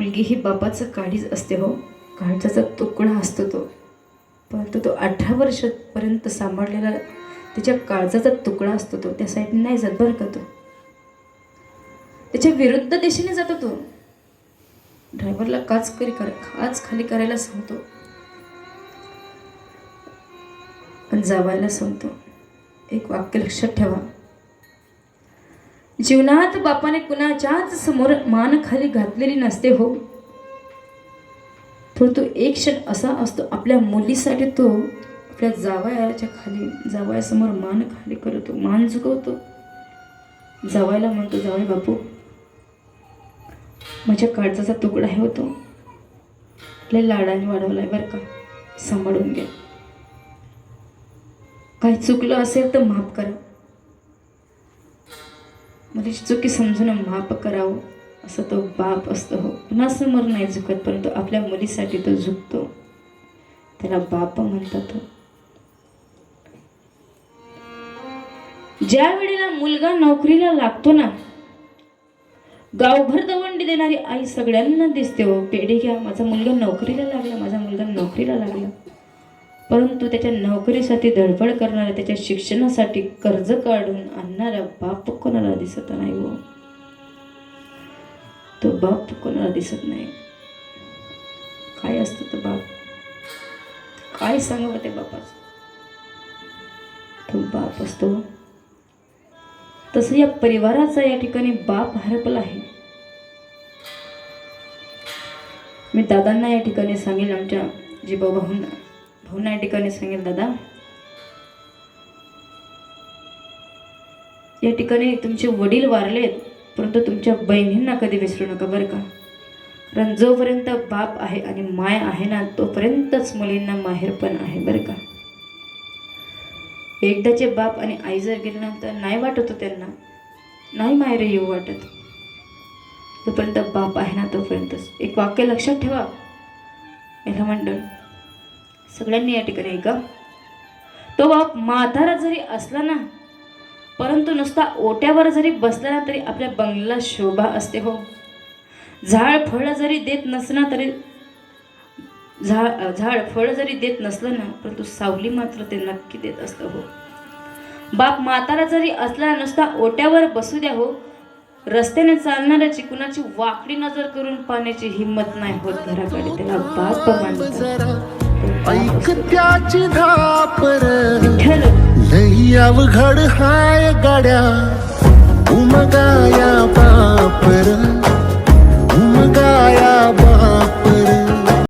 मुलगी ही बापाचं काळीज असते हो, काळजाचा तुकडा असतो तो. परंतु तो 18 वर्षापर्यंत सांभाळलेला त्याच्या काळजाचा तुकडा असतो तो. त्या साईडने नाही जात बरं का तो, त्याच्या विरुद्ध दिशेने जातो तो. ड्रायव्हरला काच खाली करायला सांगतो आणि जावायला सांगतो. एक वाक्य लक्षात ठेवा, जीवनात बापाने कुणाच्याच समोर मान खाली घातलेली नसते हो. परंतु एक क्षण असा असतो, आपल्या मुलीसाठी तो आपल्या जावयाच्या खाली, जावयासमोर मान खाली करतो, मान झुकवतो. जावायला म्हणतो, जावई बापू, माझ्या काळजाचा तुकडा आहे होतो, लय लाडाने वाढवलाय बरं का, सांभाळून घ्या. काही चुकलं असेल तर माफ करा, मुलीची चुकी समजून माफ करावं. असं तो बाप असतो हो. कुणासमोर नाही झुकत, परंतु आपल्या मुलीसाठी तो झुकतो. त्याला बाप म्हणतात. ज्या वेळेला मुलगा नोकरीला लागतो ना, गावभर दवंडी देणारी आई सगळ्यांना दिसते हो. पेढे घ्या, माझा मुलगा नोकरीला लागला, माझा मुलगा नोकरीला लागला. परंतु त्याच्या नोकरीसाठी धडपड करणारा, त्याच्या शिक्षणासाठी कर्ज काढून आणणारा बाप कोणाला दिसत नाही हो. तो बाप कोणाला दिसत नाही. काय असतं तो बाप, काय सांगावं ते बापाचं. तो बाप असतो. तसं या परिवाराचा या ठिकाणी बाप हरपला आहे. मी दादांना या ठिकाणी सांगेल, आमच्या जिजाऊ भाऊंना या ठिकाणी सांगेल, दादा या ठिकाणी तुमचे वडील वारलेत, परंतु तुमच्या बहिणींना कधी विसरू नका बरं का. कारण जोपर्यंत बाप आहे आणि माय आहे ना, तोपर्यंतच मुलींना माहेर पण आहे बरं का. एकदाचे बाप आणि आई जर गेल्यानंतर नाही वाटत त्यांना, नाही माहेर येऊ वाटत. तोपर्यंत बाप आहे ना, तोपर्यंतच. एक वाक्य लक्षात ठेवा याला मंडळ, सगळ्यांनी या ठिकाणी ऐका. तो बाप म्हातारा जरी असला ना, परंतु नुसता ओट्यावर जरी बसला ना, तरी आपल्या बंगल्याला शोभा असते हो. झाड फळ जरी देत नसला तरी, झाड फळ जरी देत नसलं ना, परंतु सावली मात्र ते नक्की देत असतं हो. बाप म्हातारा जरी असला, नुसता ओट्यावर बसू द्या हो, रस्त्याने चालणाऱ्याची कुणाची वाकडी नजर करून पाहण्याची हिंमत नाही होत घराकडे. त्याला बाप म्हणतात. ऐक त्याची धापर लई अवघड हाय गाड्या, उमगाया बापर, उमगाया